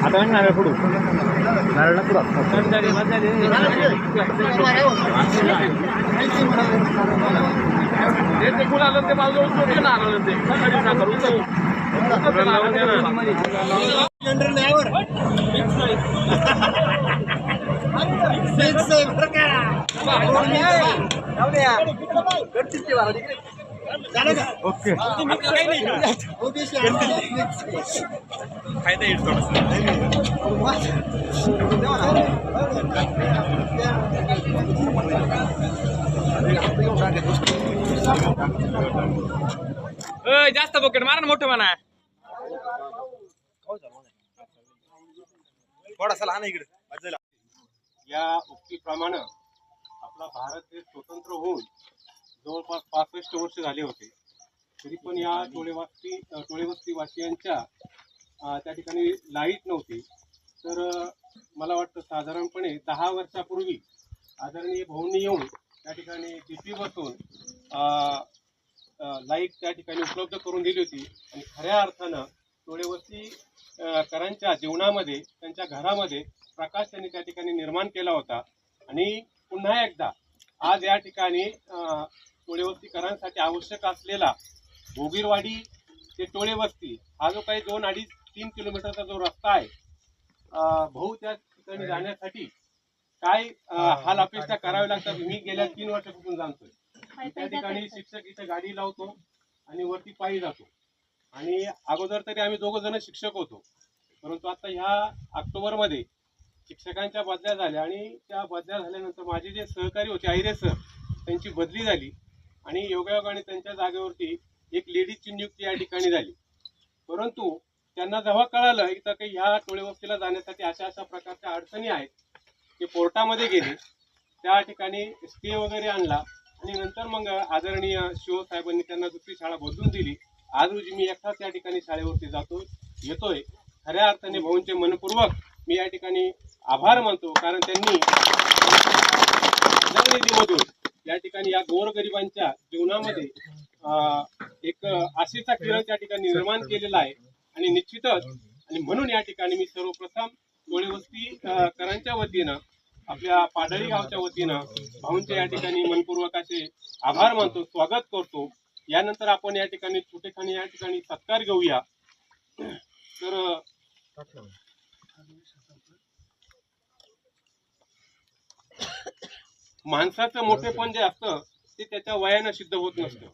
आता नारळ पुढू नारळ पुढं ते बाजू नारळ ओके फायदा येईल जास्त बकेट मारा ना मोठं म्हणा थोडासा लहान इकडे या उक्तीप्रमाणे आपला भारत देश स्वतंत्र होऊन जवळपास 65 वर्ष झाले होते तरी पण या टोळेवस्ती वासियांच्या त्या ठिकाणी लाईट नव्हती तर मला वाटतं साधारणपणे 10 वर्षापूर्वी आदरणीय भाऊंनी येऊन त्या ठिकाणी डीपी बसवून लाईट त्या ठिकाणी उपलब्ध करून दिली होती आणि खऱ्या अर्थानं टोळेवस्तीकरांच्या जीवनामध्ये त्यांच्या घरामध्ये प्रकाश त्यांनी त्या ठिकाणी निर्माण केला होता आणि पुन्हा एकदा आज या ठिकाणी टोळेवस्तीकरांसाठी आवश्यक असलेला भोगीरवाडी ते टोळेवस्ती हा जो काही 2-2.5-3 किलोमीटरचा जो रस्ता आहे भाऊ त्या ठिकाणी जाण्यासाठी काय हाल अपेक्षा करावी लागतात मी गेल्या 3 वर्षापासून जाणतोय त्या ठिकाणी शिक्षक इथे गाडी लावतो आणि वरती पायी जातो आणि अगोदर तरी आम्ही 2 जण शिक्षक होतो परंतु आता ह्या ऑक्टोबरमध्ये शिक्षकांच्या बदल्या झाल्या आणि त्या बदल्या झाल्यानंतर माझे जे सहकारी होते आहिरे सर त्यांची बदली झाली आणि योगायोगाने त्यांच्या जागेवरती एक लेडीजची नियुक्ती या ठिकाणी झाली परंतु त्यांना जेव्हा कळालं की तर ह्या टोळेवस्तीला जाण्यासाठी अशा प्रकारच्या अडचणी आहेत ते कोर्टामध्ये गेले त्या ठिकाणी स्टे वगैरे आणला आणि नंतर मग आदरणीय शिवसाहेबांनी त्यांना दुसरी शाळा बदलून दिली आज रोजी मी एकटाच या ठिकाणी शाळेवरती येतोय खऱ्या अर्थाने भाऊंचे मनपूर्वक मी या ठिकाणी आभार मानतो कारण त्यांनी निधीमधून या ठिकाणी या गोरगरिबांच्या जीवनामध्ये एक आशेचा किरण त्या ठिकाणी निर्माण केलेला आहे आणि निश्चितच आणि म्हणून या ठिकाणी मी सर्वप्रथम टोळेवस्तीकरांच्या वतीनं आपल्या पाडळी गावच्या वतीनं भाऊंच्या या ठिकाणी मनपूर्वक असे आभार मानतो स्वागत करतो यानंतर आपण या ठिकाणी छोटेखानी या ठिकाणी सत्कार घेऊया तर माणसाचं मोठेपण जे असतं ते त्याच्या वयानं सिद्ध होत नसतं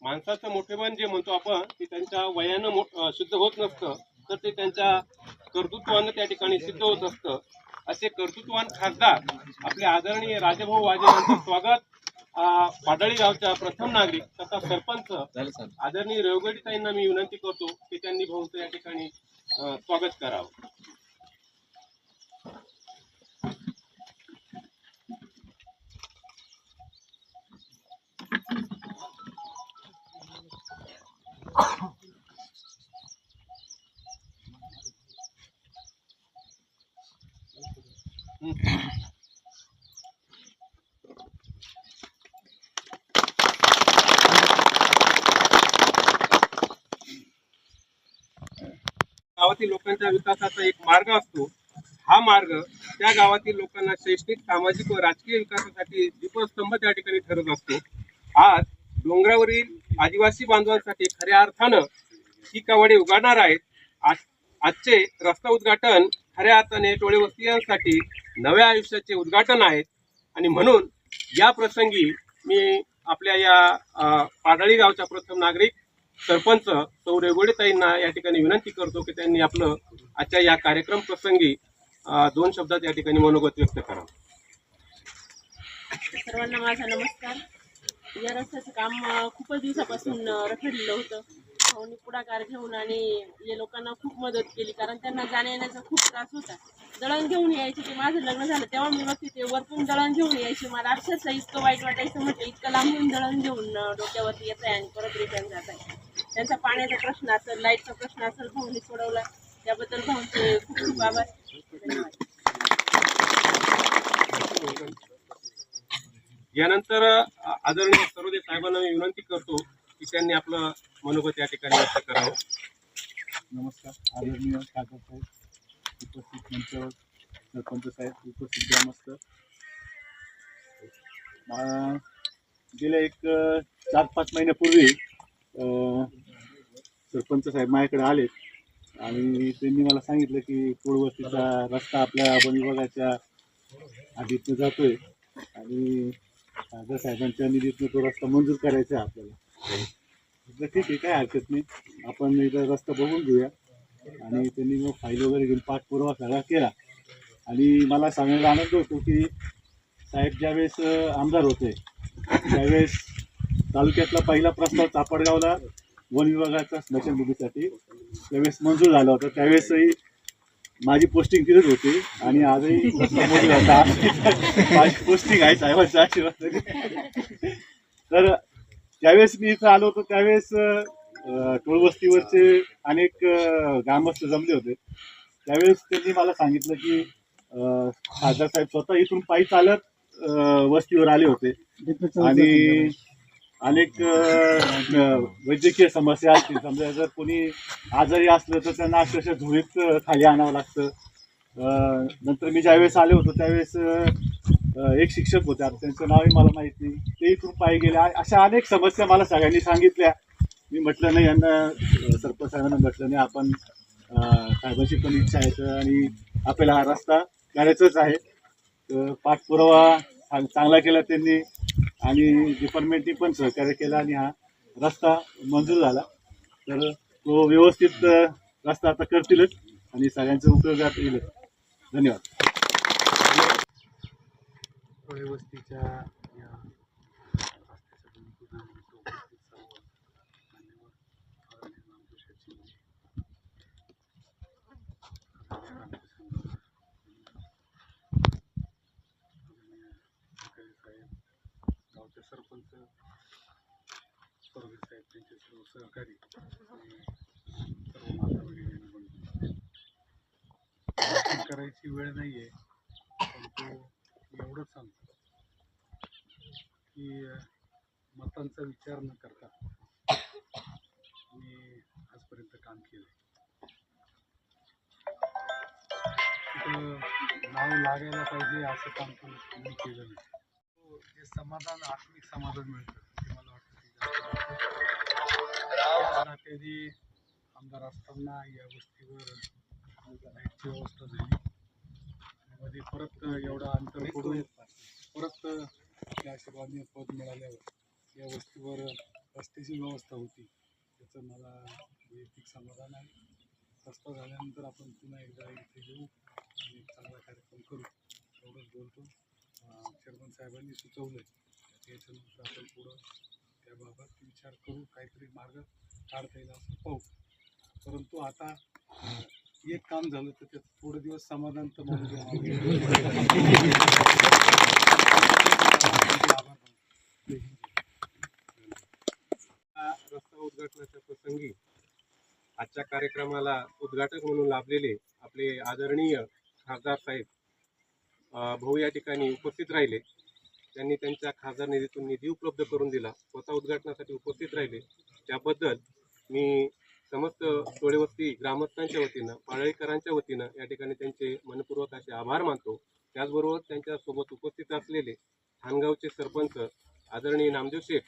माणसाचं मोठेपण जे म्हणतो आपण ते त्यांच्या वयानं सिद्ध होत नसतं तर ते त्यांच्या कर्तृत्वानं त्या ठिकाणी सिद्ध होत असतं असे कर्तृत्वान खासदार आपले आदरणीय राजेभाऊ वाजे यांचं स्वागत पाडळी गावच्या प्रथम नागरिक तथा सरपंच आदरणीय रेवगडीताईंना मी विनंती करतो की त्यांनी भाऊंचं या ठिकाणी स्वागत करावं गावातील लोकांच्या विकासाचा एक मार्ग असतो हा मार्ग त्या गावातील लोकांना शैक्षणिक, सामाजिक व राजकीय विकासासाठी दीपस्तंभ त्या ठिकाणी ठरत असतो. आज डोंगरावरील आदिवासी बांधवांसाठी खऱ्या अर्थानं ही कवाडे उघडणार आहेत. आजचे रस्ता उद्घाटन खऱ्या अर्थाने टोळेवस्तीयांसाठी नव्या आयुष्याचे उद्घाटन आहेत. आणि म्हणून या प्रसंगी मी आपल्या या पाडळी गावच्या प्रथम नागरिक सरपंच सौ रेगोडेताईंना या ठिकाणी विनंती करतो की त्यांनी आपलं आजच्या या कार्यक्रम प्रसंगी 2 शब्दात या ठिकाणी मनोगत व्यक्त करावं. सर्वांना माझा नमस्कार. या रस्त्याचं काम खूपच दिवसापासून रखडलेलं होतं. भाऊनी पुढाकार घेऊन आणि या लोकांना खूप मदत केली, कारण त्यांना जाण्या येण्याचा खूप त्रास होता. दळण घेऊन यायचे, ते माझं लग्न झालं तेव्हा मी बघते ते वरतून दळण घेऊन यायचे. मला अक्षरशः इतकं वाईट वाटायचं, म्हटलं इतकं लांबून दळण घेऊन डोक्यावरती येत आहे आणि परत रिटर्न जात आहे. त्यांचा पाण्याचा प्रश्न असेल, लाईटचा प्रश्न असेल, भाऊनी सोडवला. त्याबद्दल भाऊंचे खूप खूप आभार. धन्यवाद. यानंतर आदरणीय सरोदे साहेबांना मी विनंती करतो की त्यांनी आपलं मनोगत या ठिकाणी व्यक्त करावं. नमस्कार. आदरणीय खासदार साहेब, उपस्थित मंचावर सरपंच साहेब, उपस्थित ग्रामस्थ, गेल्या एक 4-5 महिन्यापूर्वी सरपंच साहेब माझ्याकडे आले आणि त्यांनी मला सांगितलं की टोळवस्तीचा रस्ता आपल्या वन विभागाच्या हद्दीतनं जातोय आणि खासदार साहेबांच्या निधीतनं तो रस्ता मंजूर करायचा आहे आपल्याला. ठीक आहे, काय हरकत नाही, आपण एकदा रस्ता बघून घेऊया. आणि त्यांनी मग फाईल वगैरे घेऊन पाठपुरावा सगळा केला. आणि मला सांगायला आनंद होतो की साहेब ज्यावेळेस आमदार होते त्यावेळेस तालुक्यातला पहिला प्रस्ताव चापडगावला वन विभागाचा स्मशानभूमीसाठी त्यावेळेस मंजूर झाला होता. त्यावेळेसही माझी पोस्टिंग तिथेच होती आणि आजही मंजूर होता. माझी पोस्टिंग आहे साहेबांच्या आशीर्वादाने. तर ज्यावेळेस मी इथं आलो होतो त्यावेळेस टोळवस्तीवरचे अनेक ग्रामस्थ जमले होते. त्यावेळेस त्यांनी मला सांगितलं की खासदार साहेब स्वतः इथून पायी चालत वस्तीवर आले होते आणि अनेक वैद्यकीय समस्या असतील, समजा जर कोणी आजारी असलं तर त्यांना अक्षरशः झोळीत खाली आणावं लागतं. नंतर मी ज्यावेळेस आले होतो त्यावेळेस एक शिक्षक होते, त्यांचं नावही मला माहीत नाही, ते इथून पायी गेले. अशा अनेक समस्या मला सगळ्यांनी सांगितल्या. मी म्हटलं नाही, यांना सरपंच साहेबांना म्हटलं नाही, आपण साहेबांची पण इच्छा आहे आणि आपल्याला हा रस्ता करायचाच आहे. तर पाठपुरावा चांगला केला त्यांनी आणि डिपार्टमेंटनी पण सहकार्य केलं आणि हा रस्ता मंजूर झाला. तर तो व्यवस्थित रस्ता आता करतीलच आणि सगळ्यांचा उपयोगात येईल. धन्यवाद. टोळेवस्तीच्या या गावचे सरपंच सरोदे साहेब, त्यांचे सर्व सहकारी आणि सर्व माता भगिनी, करायची वेळ नाहीये, परंतु एवढंच सांगतो की मतांचा विचार न करता मी आजपर्यंत काम केलं. नाव लागायला पाहिजे असं काम मी केलं नाही. जे समाधान, आत्मिक समाधान मिळतं ते मला वाटतं त्या नात्याने आमदार असताना या गोष्टीवर लाईटची व्यवस्था झाली. मध्ये परत एवढा अंतर पडून परत त्या आशीर्वादाने पद मिळाल्यावर या गोष्टीवर रस्त्याची व्यवस्था होती, त्याचं मला वैयक्तिक समाधान आहे. रस्ता झाल्यानंतर आपण पुन्हा एकदा इथे येऊ आणि एक चांगला कार्यक्रम करू, एवढंच बोलतो. चेअरमन साहेबांनी सुचवलं त्याच्यानंतर आपण पुढं त्याबाबत विचार करू, काहीतरी मार्ग काढता येईल असं पाहू. परंतु आता एक काम झालं तर त्यात थोडे दिवस समाधान तर म्हणून रस्ता उद्घाटनाच्या प्रसंगी आजच्या कार्यक्रमाला उद्घाटक म्हणून लाभलेले आपले आदरणीय खासदार साहेब भाऊ या ठिकाणी उपस्थित राहिले. त्यांनी त्यांच्या खासदार निधीतून निधी उपलब्ध करून दिला, स्वतः उद्घाटनासाठी उपस्थित राहिले. त्याबद्दल मी समस्त टोळेवस्ती ग्रामस्थांच्या वतीनं, पाळळीकरांच्या वतीनं या ठिकाणी त्यांचे मनपूर्वक आभार मानतो. त्याचबरोबर त्यांच्यासोबत उपस्थित असलेले ठाणगावचे सरपंच आदरणीय नामदेव शेठ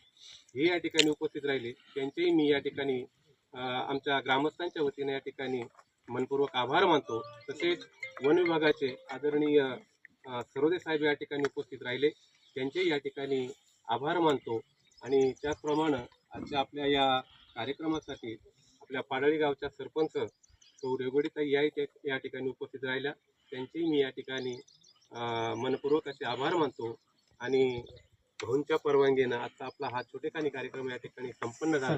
हे या ठिकाणी उपस्थित राहिले. त्यांचेही मी या ठिकाणी आमच्या ग्रामस्थांच्या वतीने या ठिकाणी मनपूर्वक आभार मानतो. तसेच वन विभागाचे आदरणीय सरोदे साहेब या ठिकाणी उपस्थित राहिले, त्यांचेही या ठिकाणी आभार मानतो. आणि त्याचप्रमाणे आजच्या आपल्या या कार्यक्रमासाठी आपल्या पाडळी गावच्या सरपंच सौ रेगोडीताई या ठिकाणी उपस्थित राहिल्या, त्यांचेही मी या ठिकाणी मनपूर्वक असे आभार मानतो. आणि भाऊंच्या परवानगीनं आता आपला हा छोटेखानी कार्यक्रम या ठिकाणी संपन्न झाला.